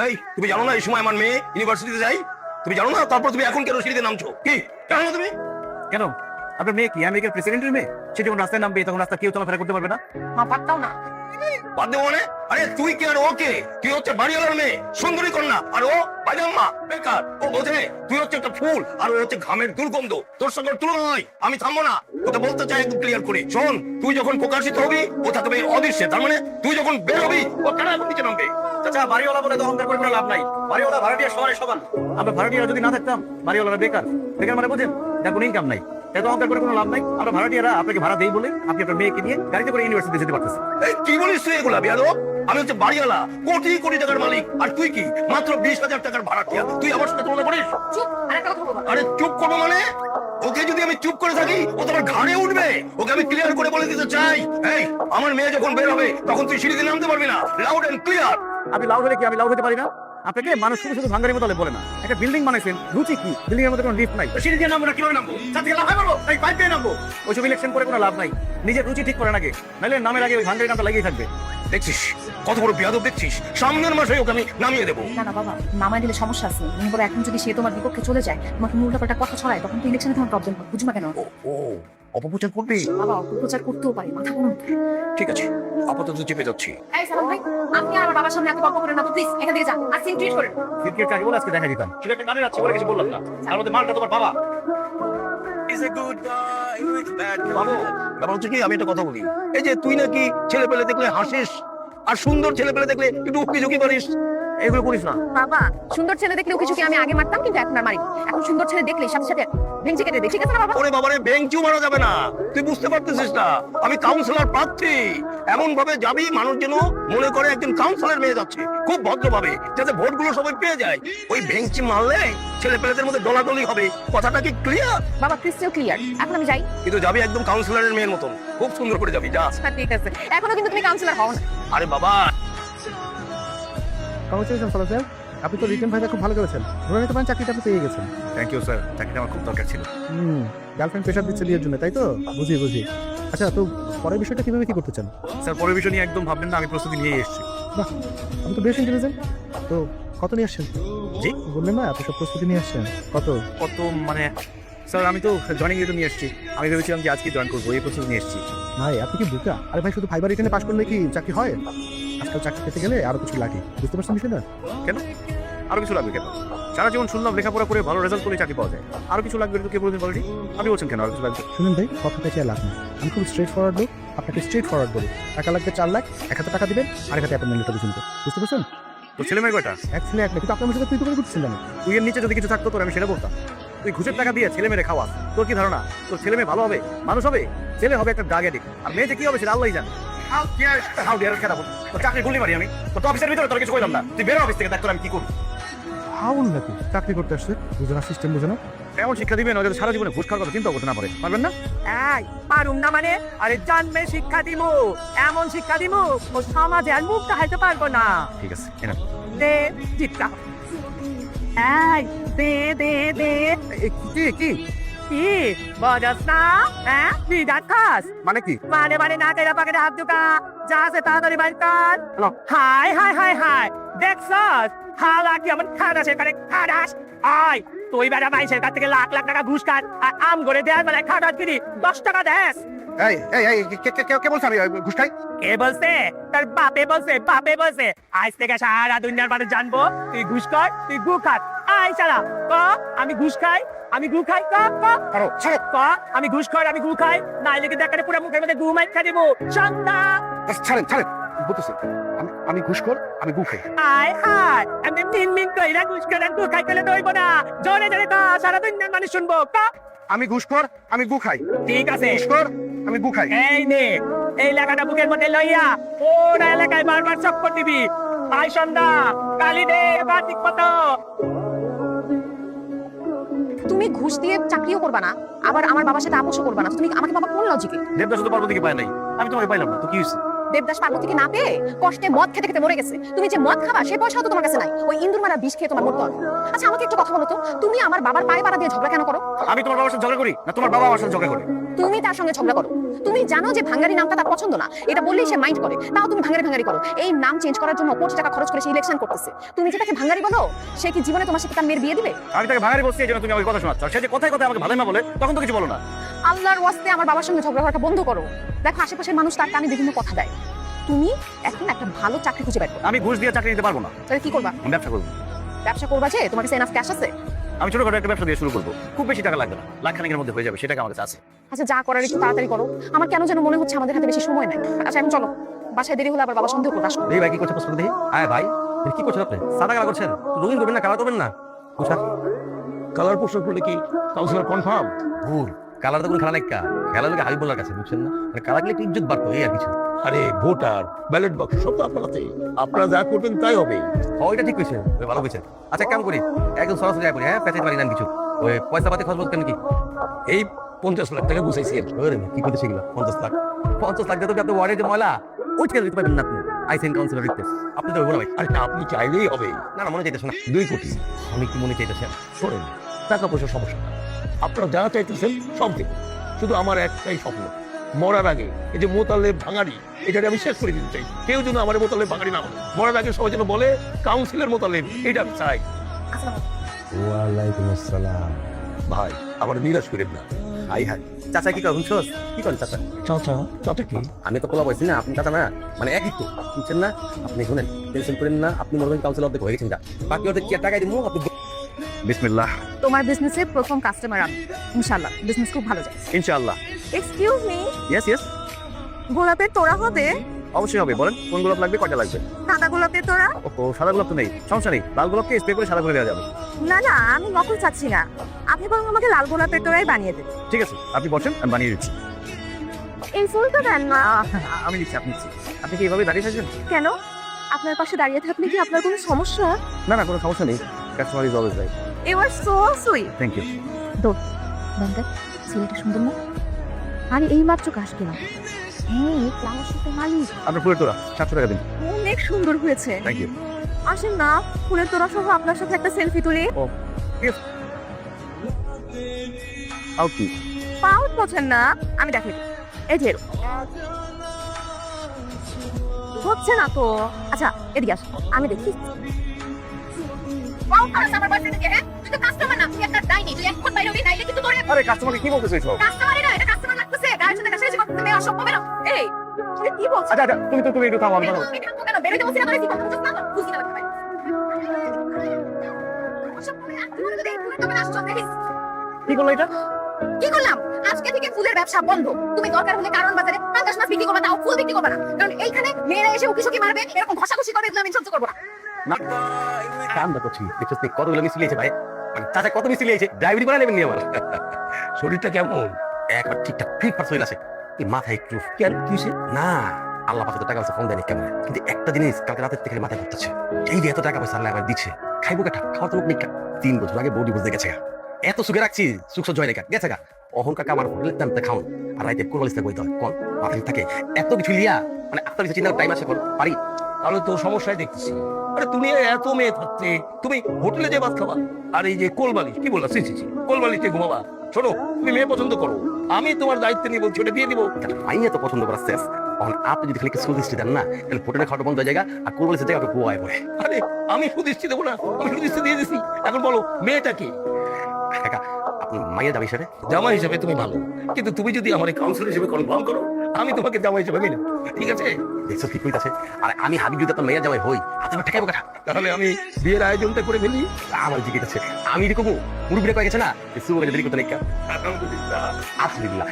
এই তুমি জানো না এই সময় আমার মেয়ে ইউনিভার্সিটিতে যাই? তুমি জানো না? তারপর তুমি এখন কেন সিঁড়িতে নামছো? কি জানো না তুমি? কেন আপনার মেয়ে কি আমেরিকার প্রেসিডেন্টের মেয়ে? সে যখন রাস্তায় নামবে তখন রাস্তা কেউ চলাফেরা করতে পারবে না? মা পারতাও না। বাদ দেবো মানে? আরে তুই কি আর ওকে? তুই হচ্ছে বাড়িওয়ালার মেয়ে, সুন্দরী কন্যা, আর ও বাজাম্মা বেকার। ও বোঝে তুই হচ্ছে একটা ফুল আর ও হচ্ছে ঘামের দুর্গন্ধ। তোর সঙ্গে ওর তুলনা নয়। আমি থামবো না, তোকে বলতে চাই একদম ক্লিয়ার করে শোন। তুই যখন প্রকাশিত হবি ও থাকবে অদৃশ্যে, তার মানে তুই যখন বের হবি ও কেন এখন নিচে নামবে? চাচা বাড়িওয়ালা বলে তো অহংকার করে কোনো লাভ নাই। বাড়িওয়ালা ভাড়াটিয়া সবাই সমান। আমরা ভাড়াটিয়ারা যদি না থাকতাম, বাড়িওয়ালারা বেকার। বেকার মানে বোঝেন, যার কোনো ইনকাম নাই। এত অহংকার করে কোনো লাভ নাই। আমরা ভাড়াটিয়ারা আপনাকে ভাড়া দেই বলে আপনি আপনার মেয়েকে নিয়ে গাড়িতে করে ইউনিভার্সিটি যেতে পারতেছেন। এই কি বলিস তুই এগুলা বিয়াদব? আমি হচ্ছে বাড়িওয়ালা, কোটি কোটি টাকার মালিক, আর তুই কি মাত্র 20,000 টাকার ভাড়াটিয়া। তুই আমার সাথে তুলনা করিস? চুপ, আরেকটা কথা বলবো। আরে চুপ করবো মানে? ওকে যদি আমি চুপ করে থাকি ও তোমার ঘাড়ে উঠবে। ওকে আমি ক্লিয়ার করে বলে দিতে চাই, এই আমার মেয়ে যখন বের হবে তখন তুই সিঁড়িতে নামতে পারবি না। Loud and clear. আপনি লাউড হলে কি আমি লাউড হতে পারি না? আপনাকে মানুষ শুধু শুধু ভাঙ্গারির মতো বলে না। একটা বিল্ডিং বানাইছেন, রুচি কি? বিল্ডিং এর মধ্যে কোনো লিফট নাই, সিঁড়ি দিয়ে নামবো না, কিভাবে নামবো? ছাদ থেকে লাফাই মারবো, এই পাইপ দিয়ে নামবো? ওইসব ইলেকশন করে কোনো লাভ নাই। নিজের রুচি ঠিক করেন আগে, নাহলে নামের আগে ওই ভাঙ্গারি নামটা লাগিয়ে থাকবে। দেখছিস কত বড় বিয়াদব দেখছিস? সামনের মাসে ওকে আমি নামিয়ে দেবো। না না বাবা, নামায় দিলে সমস্যা আছে। মনে করো এখন যদি সে তোমার বিপক্ষে চলে যায়, তোমাকে উল্টাপাল্টা কথা ছড়ায়, তখন তো ইলেকশনে তোমার প্রবলেম হবে। বুঝবা কেন? ও অপপ্রচার করবি? বাবা অপপ্রচার করতেও পারি, মাথা গরম। ঠিক আছে, আপাতত চেপে যাচ্ছি। এই সালাম ভাই, আপনি আর আমার বাবার সামনে এত গল্প করেন না তো, প্লিজ এখান থেকে যান আর সিন ট্রিট করেন। ক্রিকেট কাকে বলে আজকে দেখা দিতাম, সেটা একটা গানে যাচ্ছে বলে কিছু বললাম না। তার মধ্যে মালটা তোমার বাবা। বাবু, ব্যাপার হচ্ছে কি, আমি একটা কথা বলি। এই যে তুই নাকি ছেলে পেলে দেখলে হাসিস, আর সুন্দর ছেলে পেলে দেখলে একটু উকি ঝুঁকি করিস, এগুলো করিস না। বাবা সুন্দর ছেলে দেখলে ওকে কিছু আমি আগে মারতাম, কিন্তু এখন আর মারি না। এখন সুন্দর ছেলে দেখলে সাথে সাথে ভেঙে কেটে দেয়, ঠিক আছে না বাবা? ওরে বাবারে, বেঞ্চু মারা যাবে না। তুই বুঝতে পারতেছিস না আমি কাউন্সিলর প্রার্থী। এমন ভাবে যাবি মানুষ যেন মনে করে একজন কাউন্সিলর মেয়ে যাচ্ছে, খুব ভদ্রভাবে, যাতে ভোটগুলো সবাই পেয়ে যায়। ওই ভেঙচি মারলে ছেলে পেলেদের মধ্যে দলাদলি হবে। কথাটা কি ক্লিয়ার? বাবা ক্রিস্টাল ক্লিয়ার। এখন আমি যাই। কিন্তু যাবি একদম কাউন্সিলরের মেয়ের মতন, খুব সুন্দর করে যাবি, যা। আচ্ছা ঠিক আছে, এখনো কিন্তু তুমি কাউন্সিলর হও না। আরে বাবা, কংগ্রেচুলেশন সালাম স্যার, আপনি তো রিটেন ভাইটা খুব ভালো করেছেন। ধরে নিতে পারেন চাকরিটা আপনি পেয়ে গেছেন। থ্যাংক ইউ স্যার, চাকরিটা আমার খুব দরকার ছিল। গার্লফ্রেন্ড প্রেশার দিচ্ছে বিয়ের জন্য, তাই তো? বুঝি। আচ্ছা, তো পরের বিষয়টা কিভাবে কি করতে চান? স্যার পরের বিষয় নিয়ে একদম ভাববেন না, আমি প্রস্তুতি নিয়ে এসেছি। বাহ, আমি তো বেশ ইন্টেলিজেন্ট। তো কত নিয়ে আসছেন? জি বললেন না এত সব প্রস্তুতি নিয়ে আসছেন, কত? কত মানে স্যার, আমি তো জয়েনিং লেটার নিয়ে এসেছি। আমি ভেবেছিলাম যে আজকে জয়েন করবো, এই প্রস্তুতি নিয়ে এসেছি। ভাই আপনি কি বোকা? আরে ভাই, শুধু ফাইবার রিটেনে পাস করলে কি চাকরি হয়? আজকাল চাকরি পেতে গেলে আরো কিছু লাগে, বুঝতে পারছেন বিষয়টা? কেন আরো কিছু লাগবে? কেন সারা জীবন শুনলাম লেখাপড়া করে ভালো রেজাল্ট করে চাকরি পাওয়া যায়, আরো কিছু লাগবে তো কে বলছেন বলেনি? আপনি বলছেন কেন আরো কিছু লাগবে? শুনুন ভাই, কথাটা চেয়ে লাভ নেই। আমি খুব স্ট্রেট ফরওয়ার্ড লোক, আপনাকে স্ট্রেট ফরওয়ার্ড বলি। টাকা লাগবে 4 লাখ, 1 হাতে টাকা দিবেন, আর 1 হাতে অ্যাপয়েন্টমেন্ট লেটার বুঝুন। বুঝতে পারছেন? তোর ছেলে মেয়ে কয়টা? এক ছেলে এক মেয়ে, কিন্তু আপনার সাথে তুই তো করে করতেছেন না। তুই এর নিচে যদি কিছু থাকতো তোর আমি সেটা বলতাম। তুই ঘুষের টাকা দিয়ে ছেলে মেয়ে খাওয়া, তোর কি ধারণা তোর ছেলে মেয়ে ভালো হবে, মানুষ হবে? ছেলে হবে একটা ড্রাগ অ্যাডিক্ট, আর মেয়ে যে কি হবে সেটা আল্লাহই জানে। হাউ ডিয়ার খেলাবো তোর চাকরি গুলি মারি আমি। তো অফিসের ভিতরে তোর কিছু কইলাম না, তুই বেরো অফিস থেকে, দেখ তোর আমি কি করি। হাউল নাকি চাকরি করতে আসছে, বুঝে না সিস্টেম, বুঝে না। এমন শিক্ষা দিবেন যাতে সারা জীবনে ঘুষ খাওয়ার কথা চিন্তা করতে না পারে, পারবেন না? এই পারুম না মানে? আরে জন্মে শিক্ষা দিমু, এমন শিক্ষা দিমু ও সমাজে আর মুখ দেখাইতে পারবো না। ঠিক আছে এনা দে চিৎকা, এই দে দে দে। কি কি কি বজাস না? হ্যাঁ বিদাত খাস মানে কি? মানে না তেরা পাকে হাত দুকা, যা আছে তাড়াতাড়ি বাইর কর। হাই হাই হাই হাই, দেখছস হালা কি আমার খাদাস এখানে খাদাস। আয় তুই বেড়া মাইসের কাছ থেকে লাখ লাখ টাকা ঘুষ খান, আর আম করে দেওয়ার বেলায় খাদাস কিনি 10 টাকা দেস। এই এই এই কে বলছ আমি ঘুষ খাই? কে বলছে? তার বাপে বলছে। আজ থেকে সারা দুনিয়ার মানুষ জানবো তুই ঘুষ কর, তুই গু খাস। আয় শালা ক আমি ঘুষ খাই, আমি গু খাই, ক ক আমি ঘুষ খাই, আমি গু খাই, নাইলে কি দেখানে পুরো মুখের মধ্যে গু মাইর খা দেবো। সন্ধ্যা ছাড়েন বলতেছি আমি ঘুষখোর, আমি গু খাই। আয় হায় আমি মিন কইরা ঘুষ খাই আর গু খাই কইলে দইব না। জোরে জোরে ক, সারা দুনিয়ার মানুষ শুনবো। ক আমি ঘুষখোর, আমি গু খাই। ঠিক আছে, ঘুষখোর, আমি গু খাই। এই নে এই লেখাটা বুকের মধ্যে লইয়া ওরা এলাকায় বারবার চক্কর দিবি। আয় সন্ধ্যা, কালি দে বাতিক কত। তুমি ঘুষ দিয়ে চাকরিও করবা না, আবার আমার বাবার সাথে আপোষও করবা না, তুমি আমাকে বাবা কোন লজিকে? দেবদাস তো পার্বতীকে পায় নাই, আমি তোমাকে পাইলাম না, তো কি হয়েছে? দেবদাস পার্বতীকে না পেয়ে কষ্টে মদ খেতে খেতে মরে গেছে। তুমি যে মদ খাবা সেই পয়সাও তো তোমার কাছে নাই। ওই ইন্দুর মারা বিষ খেয়ে তোমার মরতে হবে। আচ্ছা আমাকে একটু কথা বলো তো, তুমি আমার বাবার পায়ে পাড়া দিয়ে ঝগড়া কেন করো? আমি তোমার বাবার সাথে ঝগড়া করি না তোমার বাবা আমার সাথে ঝগড়া করে? তুমি তার সঙ্গে ঝগড়া করো। তুমি জানো যে ভাঙ্গারি নামটা তার পছন্দ না, এটা বললেই সে মাইন্ড করে, তাও তুমি ভাঙ্গারি ভাঙ্গারি করো। এই নাম চেঞ্জ করার জন্য কোটি টাকা খরচ করে সে ইলেকশন করতেছে। তুমি যে তাকে ভাঙ্গারি বলো, সে কি জীবনে তোমার সাথে তার মেয়ের বিয়ে দিবে? আমি তাকে ভাঙারি বলছি এই জন্য তুমি ওই কথা শোনাচ্ছ। আর সে যে কথায় কথায় আমাকে ভালোই মা বলে তখন তো কিছু বলো না। আল্লাহর ওয়াস্তে আমার বাবার সঙ্গে ঝগড়া করাটা বন্ধ করো। দেখো আশেপাশের মানুষ তার কানে বিভিন্ন কথা দেয়। তুমি এখন একটা ভালো চাকরি খুঁজে বের করো। আমি ঘুষ দিয়ে চাকরি নিতে পারবো না। তাহলে কি করবা? আমি ব্যবসা করবো। ব্যবসা করবা যে তোমার কাছে এনাফ ক্যাশ আছে? আমি ছোটখাটো একটা ব্যবসা দিয়ে শুরু করবো, খুব বেশি টাকা লাগবে না, লাখখানেকের মধ্যে হয়ে যাবে, সেটাকে আমার কাছে আছে। আচ্ছা যা করার একটু তাড়াতাড়ি করো। আমার কেন যেন মনে হচ্ছে আমাদের হাতে বেশি সময় নাই। আচ্ছা এখন চলো, বাসায় দেরি হলে আবার বাবা সন্দেহ করবে। আসো। এই ভাই কি করছে প্রশ্ন দেখি। হ্যাঁ ভাই কি করছেন আপনি? সাদা কালার করছেন, রঙিন করবেন না, কালার করবেন না। পোশাক কালার পোশাক করলে কি কাউন্সিলর কনফার্ম? ভুল, কালার তো কোনো খেলা নাই, খেলা লোকে হাবি বলার কাছে, বুঝছেন না? কালার গেলে একটু ইজ্জত বাড়তো, এই আর কিছু। আরে ভোটার ব্যালট বাক্স সব তো আপনার হাতে, আপনারা যা করবেন তাই হবে। ওইটা ঠিক কইছেন, ভালো কইছেন। আচ্ছা কাম করি, একদম সরাসরি আয় করি। হ্যাঁ পেঁচাইতে পারি না কিছু, ওই পয়সা পাতি খরচ করতেন নাকি? এই 50 লাখ টাকা বুঝাইছেন। কি করতে শিখলো? 50 লাখ 50 লাখ দিয়ে তো আপনি ওয়ার্ডে যে ময়লা ওই থেকে দিতে পারবেন না আপনি। আইসেন কাউন্সিলর রিকোয়েস্ট আপনি তো বলা ভাই। আরে না, আপনি চাইলেই হবে। না না মনে চাইতেছে না। 2 কোটি। আমি কি মনে চাইতেছে? শোনেন, টাকা পয়সার সমস্যা না, আপনারা যা চাইতেছেন সব দেব। শুধু আমার একটাই স্বপ্ন, মরার আগে এই যে মোতালে ভাঙাড়ি, এটাকে আমি শেষ করে দিতে চাই। কেউ যেন আমার মোতালে ভাঙাড়ি না বলে। মরার আগে সবাই যেন বলে কাউন্সিলের মোতালে, এটা আমি চাই। ওয়ালাইকুম আসসালাম। ভাই আমার নিরাশ করেন না। হাই হাই চাচা কি করেন শুনছ? কি করেন চাচা? চাচা চাচা কি? আমি তো পোলা বলছি না, আপনি চাচা না, মানে একই তো, বুঝছেন না? আপনি শুনেন, টেনশন করেন না, আপনি মনে করেন কাউন্সিলর অর্ধেক হয়ে গেছেন, যা বাকি ওদের কি টাকা দিব আপনি। বিসমিল্লাহ। তোমার বিজনেসে প্রথম কাস্টমার আমি, ইনশাআল্লাহ বিজনেস খুব ভালো যায়। ইনশাআল্লাহ। এক্সকিউজ মি, ইয়েস ইয়েস গোলাপের তোড়া হবে? অবশ্যই হবে। বলেন কোন গোলাপ লাগবে, কয়টা লাগবে? সাদা গোলাপের তোড়া? ও সাদা গোলাপ তো নেই, সমস্যা নেই, লাল গোলাপকে স্প্রে করে সাদা করে দেওয়া যাবে। না না, আমি নকল চাচ্ছি না, আপনি বরং আমাকে লাল গোলাপের তোড়াই বানিয়ে দেন। ঠিক আছে আপনি বসেন, আমি বানিয়ে দিচ্ছি। এই ফুলটা দেন না। আমি দিচ্ছি, আপনি দিচ্ছি। আপনি কি এইভাবে দাঁড়িয়ে থাকবেন? কেন? আপনার পাশে দাঁড়িয়ে থাকলে কি আপনার কোনো সমস্যা? না না কোনো সমস্যা নেই, customer is always right. You are so sweet. Thank you. দেখ ছেলেটা সুন্দর না? আরে এই মাত্র কাশ কিনা। হ্যাঁ ফ্লাওয়ার শপের মালিক। আপনার ফুলের তোড়া 700 টাকা দিন। অনেক সুন্দর হয়েছে। Thank you. আসেন না ফুলের তোড়া সহ আপনার সাথে একটা সেলফি তুলি। ও ঠিক আছে। আউ কি পাউট পছন্দ না? আমি দেখাই দিই। এই যে হচ্ছে না তো। আচ্ছা এদিকে আস, আমি দেখি। পাউট পাস আমার বয়ফ্রেন্ড কে? তুই তো কাস্টমার না, তুই একটা ডাইনি, তুই এখন বাইরে হবি নাইলে কিন্তু তোর আরে কাস্টমারকে কি বলতেছিস সব? কাস্টমারই না, এটা কাস্টমার লাগতেছে। গায়ের সাথে কাছে কথা তুমি অসভ্য বেরো। এই তুই কি বলছিস? আচ্ছা আচ্ছা তুমি একটু থামো, আমি কথা বলছি। তুই থামো কেন? বেরোতে বলছিস না, কি কথা বলছিস না? বুঝি না ভাই। অসভ্য বেরো, তুই যদি ফুলের দোকানে আসছ দেখিস। কি করলো এটা? কি করলাম? আজকে থেকে ফুলের ব্যবসা বন্ধ। তুমি দরকার হলে কারণ বাজারে 50 মাস বিক্রি করবে, তাও ফুল বিক্রি করবে না। কারণ এইখানে মেয়েরা এসে উকিসুকি মারবে, এরকম ঘষাঘষি করে, এগুলো আমি সহ্য করবো না। না কামটা করছি, দেখছিস তুই কতগুলো মিস্ত্রি লিয়েছে ভাই, মানে চাচা কত মিস্ত্রি লিয়েছে, ড্রাইভারি করে নেবেন নি আমার। শরীরটা কেমন? একবার ঠিকঠাক ফিট হয়ে আছে, এই মাথায় একটু কেন কিসে? না আল্লাহ পাশে টাকা পয়সা ফোন দেয়নি কেমন, কিন্তু একটা জিনিস কালকে রাতের থেকে মাথায় ঘুরতেছে, এই যে এত টাকা পয়সা আল্লাহ আমার দিচ্ছে, খাইবো কাটা, খাওয়া তো লোক নেই। 3 বছর আগে বডি বুঝতে গেছে, এত সুখে রাখছি, সুখ সহ্য হয় না গেছে গা। অহংকার কামার টানতে খাওন আর রাইতে কোরবালিস্তা বইতে হয়, কোন মাথায় থাকে এত কিছু লিয়া, মানে আপনার কিছু চিন্তার টাইম আছে পারি। তাহলে তো সমস্যায় দেখতেছি। আরে তুমি এত মেয়ে থাকতে তুমি হোটেলে যে ভাত খাবা, আর এই যে কোলবালি কি বললা, কোলবালিতে ঘুমাবা। শোনো, তুমি মেয়ে পছন্দ করো, আমি তোমার দায়িত্ব নিয়ে বলছি, ওটা দিয়ে দিবো। মাইয়া তো পছন্দ করার শেষ, আপনি যদি খালি সুদৃষ্টি দেন না, তাহলে হোটেলে খাওয়া বন্ধ হয়ে জায়গা আর কোরবালিস্তা জায়গা গোয়ায় বলে। আরে আমি সুদৃষ্টি দেবো না, আমি সুদৃষ্টি দিয়ে দিছি। এখন বলো মেয়েটা কি? কাকা আপনি মাইয়া যাবে হিসাবে? জামা হিসেবে তুমি ভালো, কিন্তু তুমি যদি আমার কাউন্সিলর হিসেবে কনফার্ম করো, আমি তোমাকে জামা হিসেবে মেনে নেবো, ঠিক আছে? দেখছো ঠিক হইতাছে। আর আমি হাবিব যদি আপনার মেয়ের জামাই হই, হাতে ঠেকাবো কাটা। তাহলে আমি বিয়ের আয়োজনটা করে ফেলি। আমার জিজ্ঞেস আছে, আমি এরকম মুরব্বীরা কয়ে গেছে না, সুযোগ দেরি করতে নেই। আলহামদুলিল্লাহ। আলহামদুলিল্লাহ।